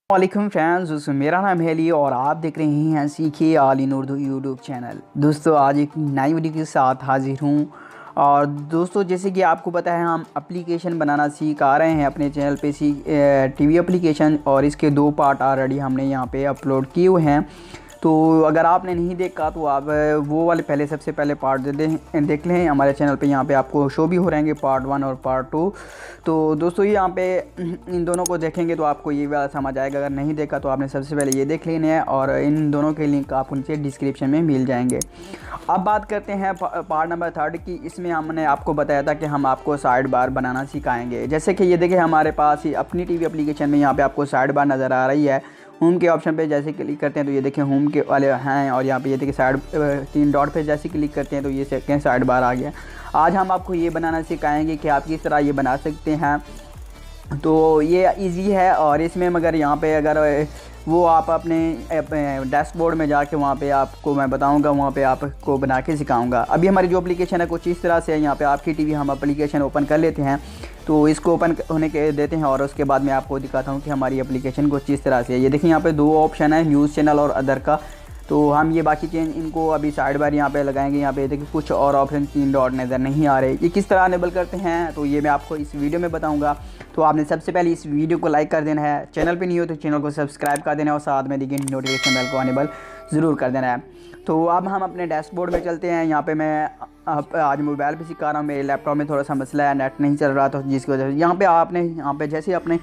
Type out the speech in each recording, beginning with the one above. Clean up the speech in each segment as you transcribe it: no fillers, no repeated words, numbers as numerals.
वालेकुम फ्रेंड्स, दोस्तों मेरा नाम है अली और आप देख रहे हैं सीखिए all in Urdu YouTube channel. दोस्तों आज एक नई वीडियो के साथ हाजिर हूँ। और दोस्तों जैसे कि आपको पता है हम एप्लीकेशन बनाना सीख आ रहे हैं अपने चैनल पे टीवी एप्लीकेशन, और इसके 2 पार्ट ऑलरेडी हमने यहाँ पे अपलोड किए हुए हैं। तो अगर आपने नहीं देखा तो आप वो वाले सबसे पहले पार्ट देख लें हमारे चैनल पे। यहाँ पे आपको शो भी हो रहेंगे पार्ट 1 और पार्ट 2। तो दोस्तों ये यहाँ पे इन दोनों को देखेंगे तो आपको ये वाला समझ आएगा। अगर नहीं देखा तो आपने सबसे पहले ये देख लेने हैं और इन दोनों के लिंक आपको नीचे डिस्क्रिप्शन में मिल जाएंगे। अब बात करते हैं पार्ट नंबर 3 की। इसमें हमने आपको बताया था कि हम आपको साइड बार बनाना सिखाएंगे। जैसे कि ये देखिए हमारे पास ही अपनी टीवी एप्लीकेशन में यहाँ पे आपको साइड बार नज़र आ रही है। होम के ऑप्शन पे जैसे क्लिक करते हैं तो ये देखिए होम के वाले हैं, और यहाँ पे ये देखिए साइड 3 डॉट पे जैसे क्लिक करते हैं तो ये सेकेंड साइड बार आ गया। आज हम आपको ये बनाना सिखाएंगे कि आप किस तरह ये बना सकते हैं। तो ये इजी है, और इसमें मगर यहाँ पे अगर वो आप अपने डैशबोर्ड में जाके वहाँ पे आपको मैं बताऊँगा, वहाँ पे आपको बना के सिखाऊँगा। अभी हमारी जो एप्लीकेशन है कुछ इस तरह से है। यहाँ पे आपकी टीवी हम एप्लीकेशन ओपन कर लेते हैं, तो इसको ओपन होने के देते हैं और उसके बाद मैं आपको दिखाता हूँ कि हमारी एप्लीकेशन कुछ इस तरह से है। ये देखिए यहाँ पे 2 ऑप्शन है, न्यूज़ चैनल और अदर का। तो हम ये बाकी के इनको अभी साइड बार यहाँ पे लगाएंगे। यहाँ पे देखिए कुछ और ऑप्शन 3 डॉट नज़र नहीं आ रहे। ये किस तरह अनेबल करते हैं तो ये मैं आपको इस वीडियो में बताऊंगा। तो आपने सबसे पहले इस वीडियो को लाइक कर देना है, चैनल पे नहीं हो तो चैनल को सब्सक्राइब कर देना है और साथ में देखिए नोटिफिकेशन बेल को अनेबल ज़रूर कर देना है। तो अब हम अपने डैशबोर्ड में चलते हैं। यहाँ पे मैं आज मोबाइल पे सिखा रहा हूँ, मेरे लैपटॉप में थोड़ा सा मसला है, नेट नहीं चल रहा, तो जिसकी वजह से यहाँ पे जैसे ही अपने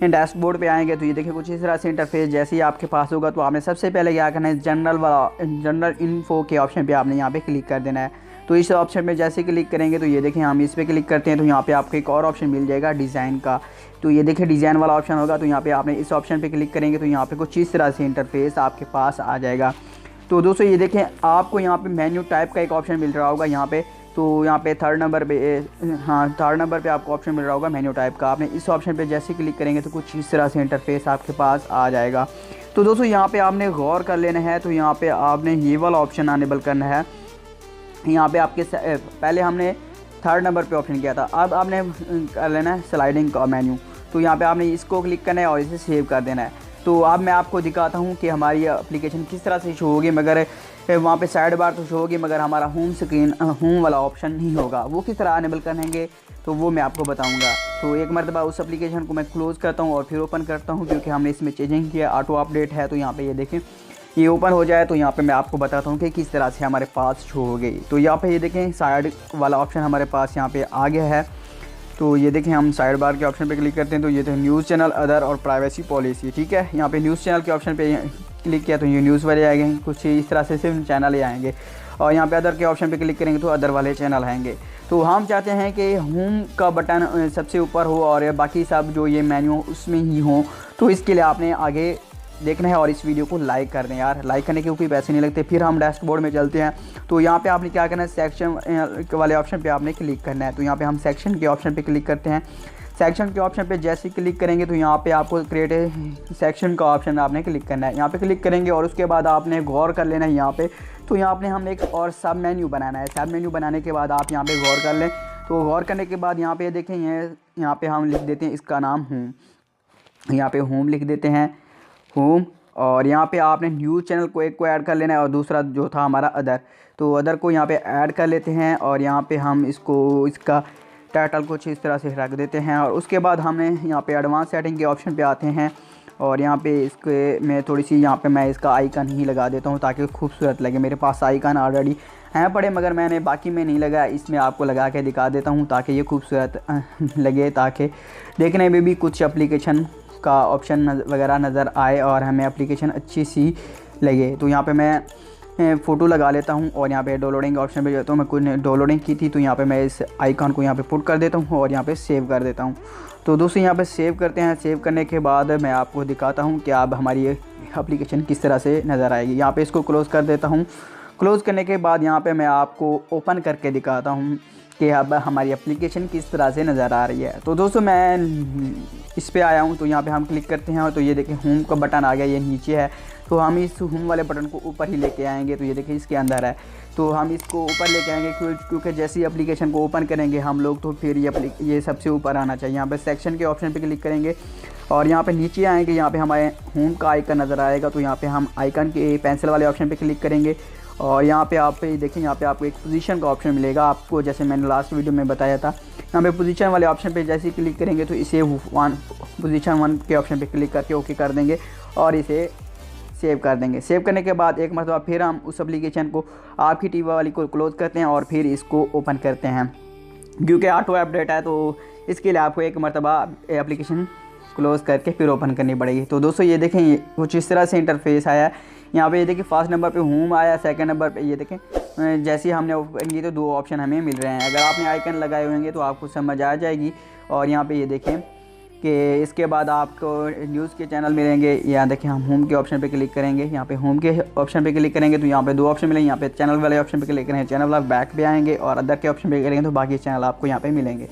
डैशबोर्ड पे आएंगे तो ये देखिए कुछ इस तरह से इंटरफेस जैसे ही आपके पास होगा। तो आपने सबसे पहले क्या करना है, जनरल इन्फो के ऑप्शन पे आपने यहाँ पे क्लिक कर देना है। तो इस ऑप्शन में जैसे क्लिक करेंगे तो ये देखें हम इस पर क्लिक करते हैं तो यहाँ पे आपको एक और ऑप्शन मिल जाएगा डिज़ाइन का। तो ये देखिए डिज़ाइन वाला ऑप्शन होगा, तो यहाँ पे आपने इस ऑप्शन पे क्लिक करेंगे तो यहाँ पे कुछ इस तरह से इंटरफेस आपके पास आ जाएगा। तो दोस्तों ये देखें आपको यहाँ पे मेन्यू टाइप का एक ऑप्शन मिल रहा होगा यहाँ पे। तो यहाँ पे 3rd नंबर पे, हाँ 3rd नंबर पे आपको ऑप्शन मिल रहा होगा मेन्यू टाइप का। आपने इस ऑप्शन पे जैसे क्लिक करेंगे तो कुछ इस तरह से इंटरफेस आपके पास आ जाएगा। तो दोस्तों यहाँ पे आपने गौर कर लेना है। तो यहाँ पे आपने ये वाला ऑप्शन अनेबल करना है। यहाँ पे आपके पहले हमने 3rd नंबर पे ऑप्शन किया था, अब आपने कर लेना है स्लाइडिंग का मेन्यू। तो यहाँ पे आपने इसको क्लिक करना है और इसे सेव कर देना है। तो अब मैं आपको दिखाता हूँ कि हमारी एप्लीकेशन किस तरह से शो होगी। मगर वहाँ पे साइड बार तो शो होगी, मगर हमारा होम वाला ऑप्शन नहीं होगा। वो किस तरह अनेबल करेंगे तो वो मैं आपको बताऊँगा। तो एक मरतबा उस एप्लीकेशन को मैं क्लोज़ करता हूँ और फिर ओपन करता हूँ, क्योंकि हमने इसमें चेंजिंग किया, ऑटो अपडेट है। तो यहाँ पर ये देखें ये ओपन हो जाए तो यहाँ पे मैं आपको बताता हूँ कि किस तरह से हमारे पास शो हो गई। तो यहाँ पे ये देखें साइड वाला ऑप्शन हमारे पास यहाँ पे आ गया है। तो ये देखें हम साइड बार के ऑप्शन पे क्लिक करते हैं तो ये तो न्यूज़ चैनल, अदर और प्राइवेसी पॉलिसी, ठीक है। यहाँ पे न्यूज़ चैनल के ऑप्शन पे क्लिक किया तो ये न्यूज़ वाले आएंगे, कुछ इस तरह से सिर्फ चैनल ही आएंगे। और यहाँ पे अदर के ऑप्शन पे क्लिक करेंगे तो अदर वाले चैनल आएंगे। तो हम चाहते हैं कि होम का बटन सबसे ऊपर हो और बाकी सब जो ये मेन्यू उसमें ही हो। तो इसके लिए आपने आगे देखना है और इस वीडियो को लाइक कर दें यार, लाइक करने के कोई पैसे नहीं लगते। फिर हम डैशबोर्ड में चलते हैं। तो यहाँ पे आपने क्या करना है, सेक्शन वाले ऑप्शन पे आपने क्लिक करना है। तो यहाँ पे हम सेक्शन के ऑप्शन पे क्लिक करते हैं। सेक्शन के ऑप्शन पे जैसे क्लिक करेंगे तो यहाँ पे आपको क्रिएट सेक्शन का ऑप्शन आपने क्लिक करना है। यहाँ पे क्लिक करेंगे और उसके बाद आपने गौर कर लेना है यहाँ पे। तो यहाँ पे हमने एक और सब मेन्यू बनाना है। सब मेन्यू बनाने के बाद आप यहाँ पे गौर कर लें। तो गौर करने के बाद यहाँ पे देखें यहाँ पे हम लिख देते हैं इसका नाम होम। यहाँ पे होम लिख देते हैं, होम। और यहाँ पे आपने न्यूज़ चैनल को एक को ऐड कर लेना है और दूसरा जो था हमारा अदर, तो अदर को यहाँ पे ऐड कर लेते हैं। और यहाँ पे हम इसका टाइटल कुछ इस तरह से रख देते हैं। और उसके बाद हमें यहाँ पे एडवांस सेटिंग के ऑप्शन पे आते हैं और यहाँ पे इसके में थोड़ी सी यहाँ पे मैं इसका आइकन ही लगा देता हूँ ताकि खूबसूरत लगे। मेरे पास आइकन ऑलरेडी हैं पड़े, मगर मैंने बाकी में नहीं लगा, इसमें आपको लगा के दिखा देता हूँ ताकि ये खूबसूरत लगे, ताकि देखने में भी कुछ एप्लीकेशन का ऑप्शन वगैरह नज़र आए और हमें एप्लीकेशन अच्छी सी लगे। तो यहाँ पे मैं फ़ोटो लगा लेता हूँ और यहाँ पे डाउनलोडिंग ऑप्शन पे जाता हूँ। मैं कुछ डाउनलोडिंग की थी तो यहाँ पे मैं इस आइकन को यहाँ पे पुट कर देता हूँ और यहाँ पे सेव कर देता हूँ। तो दोस्तों यहाँ पे सेव करते हैं। सेव करने के बाद मैं आपको दिखाता हूँ कि अब हमारी एप्लीकेशन किस तरह से नज़र आएगी। यहाँ पर इसको क्लोज़ कर देता हूँ। क्लोज़ करने के बाद यहाँ पर मैं आपको ओपन करके दिखाता हूँ कि अब हमारी एप्लीकेशन किस तरह से नज़र आ रही है। तो दोस्तों मैं इस पे आया हूँ, तो यहाँ पे हम क्लिक करते हैं तो ये देखें होम का बटन आ गया, ये नीचे है। तो हम इस होम वाले बटन को ऊपर ही लेके आएंगे। तो ये देखिए इसके अंदर है, तो हम इसको ऊपर लेके आएंगे क्योंकि जैसे ही एप्लीकेशन को ओपन करेंगे हम लोग तो फिर ये सबसे ऊपर आना चाहिए। यहाँ पर सेक्शन के ऑप्शन पे क्लिक करेंगे और यहाँ पे नीचे आएंगे, यहाँ पे हमारे होम का आइकन नज़र आएगा, तो यहाँ पे हम आइकन के पेंसिल वाले ऑप्शन पे क्लिक करेंगे और यहाँ पे आप देखें, यहाँ पे आपको एक पोजीशन का ऑप्शन मिलेगा आपको, जैसे मैंने लास्ट वीडियो में बताया था। यहाँ पे पोजीशन वाले ऑप्शन पे जैसे ही क्लिक करेंगे तो इसे पोजीशन 1 के ऑप्शन पे क्लिक करके ओके कर देंगे और इसे सेव कर देंगे। सेव करने के बाद एक मरतबा फिर हम उस एप्लीकेशन को आपकी टीवी वाली को क्लोज़ करते हैं और फिर इसको ओपन करते हैं, क्योंकि ऑटो अपडेट है तो इसके लिए आपको एक मरतबा एप्लीकेशन क्लोज़ करके फिर ओपन करनी पड़ेगी। तो दोस्तों ये देखें, ये कुछ इस तरह से इंटरफेस आया है। यहाँ पे ये देखिए फर्स्ट नंबर पे होम आया, सेकंड नंबर पे ये देखें जैसे ही हमने ये तो 2 ऑप्शन हमें मिल रहे हैं। अगर आपने आइकन लगाए होंगे तो आपको समझ आ जाएगी। और यहाँ पे ये देखें कि इसके बाद आपको न्यूज़ के चैनल मिलेंगे। यहाँ देखिए हम होम के ऑप्शन पे क्लिक करेंगे, यहाँ पे होम के ऑप्शन पे क्लिक करेंगे तो यहाँ पे 2 ऑप्शन मिलेंगे। यहाँ पे चैनल वाले ऑप्शन पे क्लिक करेंगे, चैनल वाला बैक पे आएंगे और अदर के ऑप्शन पे करेंगे तो बाकी चैनल आपको यहाँ पे मिलेंगे।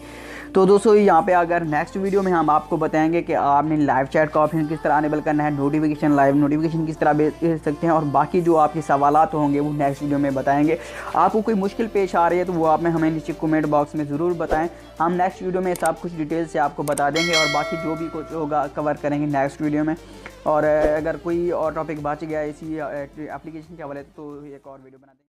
तो दोस्तों यहाँ पे अगर नेक्स्ट वीडियो में हम आपको बताएंगे कि आपने लाइव चैट का ऑप्शन किस तरह अनेबल करना है, नोटिफिकेशन लाइव नोटिफिकेशन किस तरह भेज सकते हैं और बाकी जो आपके सवालात होंगे वो नेक्स्ट वीडियो में बताएंगे। आपको कोई मुश्किल पेश आ रही है तो वो आप में हमें नीचे कमेंट बॉक्स में ज़रूर बताएं, हम नेक्स्ट वीडियो में सब कुछ डिटेल से आपको बता देंगे और बाकी जो भी कुछ होगा कवर करेंगे नेक्स्ट वीडियो में। और अगर कोई और टॉपिक बच गया इसी एप्लीकेशन के हवाले तो एक और वीडियो बना देंगे।